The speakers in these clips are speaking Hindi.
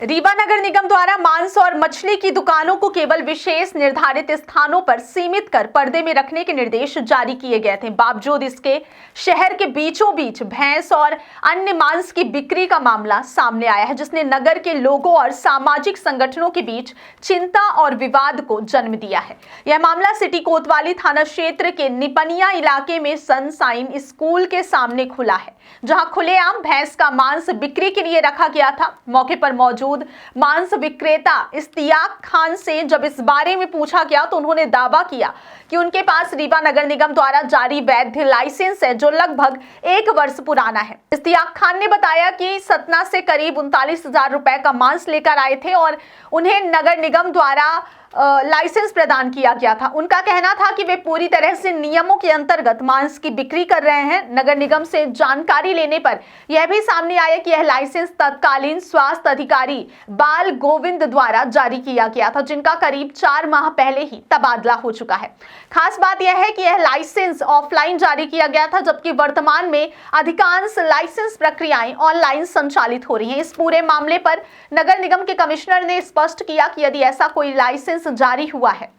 रीवा नगर निगम द्वारा मांस और मछली की दुकानों को केवल विशेष निर्धारित स्थानों पर सीमित कर पर्दे में रखने के निर्देश जारी किए गए थे। बावजूद इसके शहर के बीचों बीच भैंस और अन्य मांस की बिक्री का मामला सामने आया है, जिसने नगर के लोगों और सामाजिक संगठनों के बीच चिंता और विवाद को जन्म दिया है। यह मामला सिटी कोतवाली थाना क्षेत्र के निपनिया इलाके में सनशाइन स्कूल के सामने खुला है, जहां खुलेआम भैंस का मांस बिक्री के लिए रखा गया था। मौके पर मौजूद मांस विक्रेता इश्तियाक खान से जब इस बारे में पूछा गया तो उन्होंने दावा किया कि उनके पास रीवा नगर निगम द्वारा जारी वैध लाइसेंस है, जो लगभग 1 वर्ष पुराना है। इश्तियाक खान ने बताया कि सतना से करीब 39,000 रुपए का मांस लेकर आए थे और उन्हें नगर निगम द्वारा लाइसेंस प्रदान किया गया था। उनका कहना था कि वे पूरी तरह से नियमों के अंतर्गत मांस की बिक्री कर रहे हैं। नगर निगम से जानकारी लेने पर यह भी सामने आया कि यह लाइसेंस तत्कालीन स्वास्थ्य अधिकारी बाल गोविंद द्वारा जारी किया गया था, जिनका करीब 4 माह पहले ही तबादला हो चुका है। खास बात यह है कि यह लाइसेंस ऑफलाइन जारी किया गया था, जबकि वर्तमान में अधिकांश लाइसेंस प्रक्रियाएं ऑनलाइन संचालित हो रही हैं। इस पूरे मामले पर नगर निगम के कमिश्नर ने स्पष्ट किया कि यदि ऐसा कोई लाइसेंस जारी हुआ है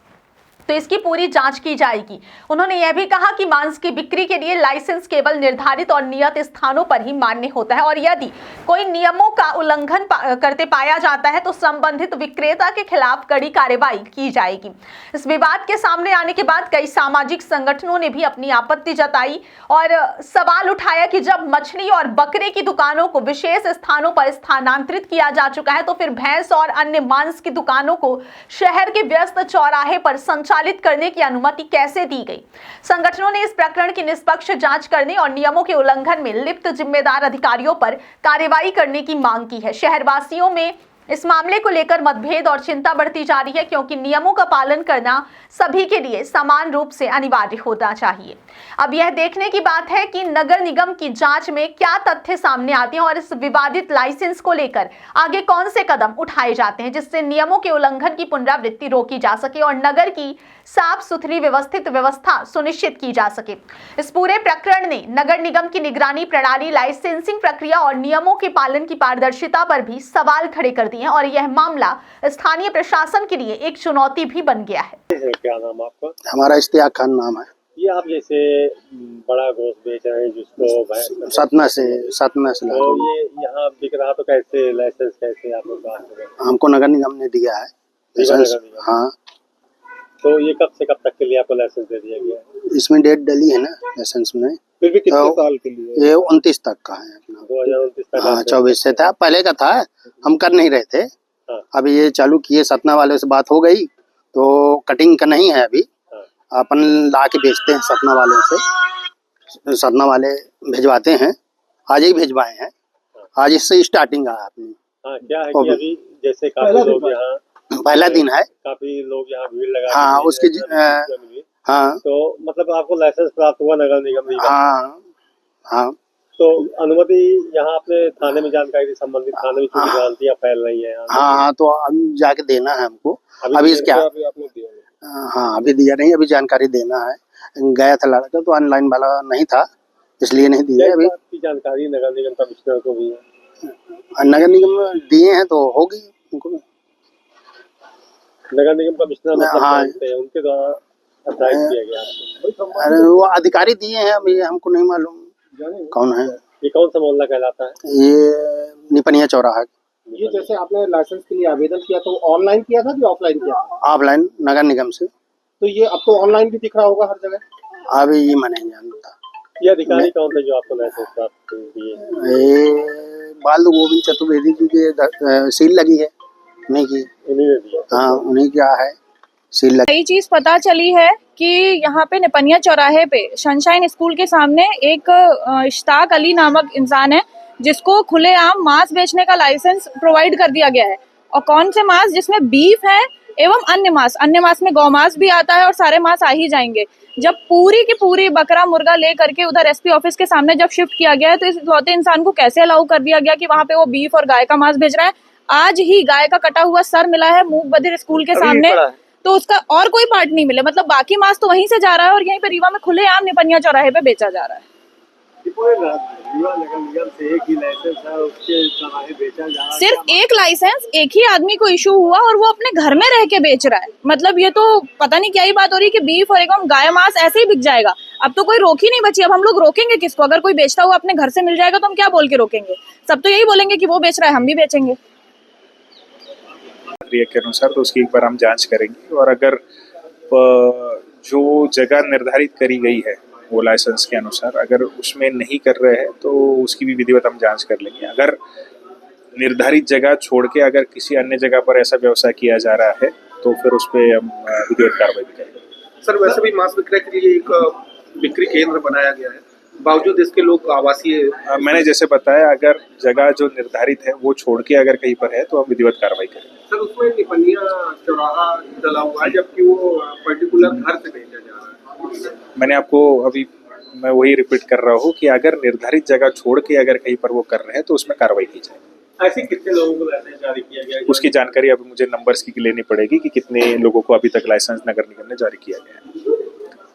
तो इसकी पूरी जांच की जाएगी। उन्होंने यह भी कहा कि मांस की बिक्री के लिए लाइसेंस केवल निर्धारित और नियत स्थानों पर ही मान्य होता है और यदि कोई नियमों का उल्लंघन करते पाया जाता है तो संबंधित विक्रेता के खिलाफ कड़ी कार्रवाई की जाएगी। इस विवाद के सामने आने के बाद कई सामाजिक संगठनों ने भी अपनी आपत्ति जताई और सवाल उठाया कि जब मछली और बकरे की दुकानों को विशेष स्थानों पर स्थानांतरित किया जा चुका है तो फिर भैंस और अन्य मांस की दुकानों को शहर के व्यस्त चौराहे पर संचालित करने की अनुमति कैसे दी गई। संगठनों ने इस प्रकरण की निष्पक्ष जांच करने और नियमों के उल्लंघन में लिप्त जिम्मेदार अधिकारियों पर कार्रवाई करने की मांग की है। शहरवासियों में इस मामले को लेकर मतभेद और चिंता बढ़ती जा रही है, क्योंकि नियमों का पालन करना सभी के लिए समान रूप से अनिवार्य होना चाहिए। अब यह देखने की बात है कि नगर निगम की जांच में क्या तथ्य सामने आते हैं और इस विवादित लाइसेंस को लेकर आगे कौन से कदम उठाए जाते हैं, जिससे नियमों के उल्लंघन की पुनरावृत्ति रोकी जा सके और नगर की साफ सुथरी व्यवस्थित व्यवस्था सुनिश्चित की जा सके। इस पूरे प्रकरण ने नगर निगम की निगरानी प्रणाली, लाइसेंसिंग प्रक्रिया और नियमों के पालन की पारदर्शिता पर भी सवाल खड़े कर दिए हैं और यह मामला स्थानीय प्रशासन के लिए एक चुनौती भी बन गया है। क्या नाम आपका? हमारा इश्तियाक खान नाम है। ये आप जैसे बड़ा गोश्त बेच रहे हैं जिसको सतना से तो ये यहाँ बिक रहा, तो कैसे लाइसेंस कैसे आप लोग बात करें? हमको नगर निगम ने दिया है लाइसेंस। हाँ, तो ये कब से कब तक के लिए आपको लाइसेंस दे दिया गया? इसमें डेट डली है ना लाइसेंस में। फिर भी कितने साल के लिए? ये 29 तक का है अपना। 2029 तक? हाँ, 24 से था, पहले का था, हम कर नहीं रहे थे। हाँ। अभी ये चालू किए, सतना वाले से बात हो गई तो कटिंग का नहीं है अभी। हाँ। अपन ला के बेचते हैं सतना वाले से, सतना वाले भिजवाते हैं। आज ही भिजवाए हैं, आज इससे स्टार्टिंग है अपनी। हाँ, क्या है कि अभी जैसे काफी लोग यहाँ पहला दिन है, काफी लोग यहाँ भीड़ लगा। हाँ, उसकी हाँ, तो मतलब आपको लाइसेंस प्राप्त हुआ नगर निगम? हाँ हाँ। तो अनुमति यहाँ आपने थाने में जानकारी दी, संबंधित थाने में चूंकि भ्रांतियां फैल रही है? हाँ, तो अब जाके देना है हमको। अभी क्या हाँ, अभी दिया नहीं, अभी जानकारी देना है। गया था लड़का तो ऑनलाइन वाला नहीं था, इसलिए नहीं दिया। अभी की जानकारी नगर निगम कमिश्नर को भी है? नगर निगम दिए हैं तो होगी उनको। नगर निगम कमिश्नर हाँ, उनके द्वारा अप्लाई किया गया? अरे वो अधिकारी दिए हैं, अभी हमको नहीं मालूम कौन है। ये कौन सा मोहल्ला कहलाता है? ये निपनिया चौराहा। ये जैसे आपने लाइसेंस के लिए आवेदन किया तो ऑनलाइन किया था कि ऑफलाइन किया था? ऑफलाइन नगर निगम से। तो ये अब तो ऑनलाइन भी दिख रहा होगा हर जगह। अभी ये मैं नहीं जानता। ये अधिकारी कौन थे जो आपको लाइसेंस प्राप्त दिए? बाल गोविंद चतुर्वेदी जी के सील लगी है, उन्हीं की। उन्हीं ने दिया? हाँ, उन्हीं क्या है सील लगी। नई चीज पता चली है कि यहाँ पे निपनिया चौराहे पे सनशाइन स्कूल के सामने एक इश्तियाक अली नामक इंसान है, जिसको खुलेआम मांस बेचने का लाइसेंस प्रोवाइड कर दिया गया है। और कौन से मांस? जिसमें बीफ है एवं अन्य मांस में गौ मांस भी आता है और सारे मांस आ ही जाएंगे। जब पूरी की पूरी बकरा मुर्गा ले करके उधर एसपी ऑफिस के सामने जब शिफ्ट किया गया है तो इस इकलौते इंसान को कैसे अलाउ कर दिया गया कि वहां पे वो बीफ और गाय का मांस बेच रहा है। आज ही गाय का कटा हुआ सर मिला है मूक बधिर स्कूल के सामने, तो उसका और कोई पार्ट नहीं मिले। मतलब बाकी मांस तो वहीं से जा रहा है और यहीं पे रीवा में खुलेआम निपनिया चौराहे पे बेचा जा रहा है। पूरे नगर निगम से एक ही लाइसेंस है, उसके चौराहे बेचा जा रहा है। सिर्फ एक लाइसेंस एक ही आदमी को इशू हुआ और वो अपने घर में रह के बेच रहा है। मतलब ये तो पता नहीं क्या ही बात हो रही है कि बीफ और एकदम गाय मांस ऐसे ही बिक जाएगा। अब तो कोई रोक ही नहीं बची। अब हम लोग रोकेंगे किसको? अगर कोई बेचता हुआ अपने घर से मिल जाएगा तो हम क्या बोल के रोकेंगे? सब तो यही बोलेंगे कि वो बेच रहा है, हम भी बेचेंगे। के अनुसार तो उसकी एक बार हम जांच करेंगे, और अगर जो जगह निर्धारित करी गई है वो लाइसेंस के अनुसार अगर उसमें नहीं कर रहे हैं तो उसकी भी विधिवत हम जांच कर लेंगे। अगर निर्धारित जगह छोड़ के अगर किसी अन्य जगह पर ऐसा व्यवसाय किया जा रहा है तो फिर उस पर हम विधिवत कार्रवाई भी करेंगे। सर वैसे भी मांस विक्रय के लिए एक बिक्री केंद्र बनाया गया है, बावजूद इसके लोग आवासीय मैंने जैसे बताया, अगर जगह जो निर्धारित है वो छोड़ के अगर कहीं पर है तो हम विधिवत कार्रवाई करेंगे। सर उसमें निपनिया चौराहा डला हुआ है, जबकि वो पर्टिकुलर घर से बेचा जा रहा है। मैंने आपको अभी मैं वही रिपीट कर रहा हूँ कि अगर निर्धारित जगह छोड़ के अगर कहीं पर वो कर रहे हैं तो उसमें कार्रवाई की जाए। ऐसे कितने लोगों को लाइसेंस जारी किया गया है? उसकी जानकारी अभी मुझे नंबर्स की लेनी पड़ेगी कि कितने लोगों को अभी तक लाइसेंस नगर निगम ने जारी किया गया है।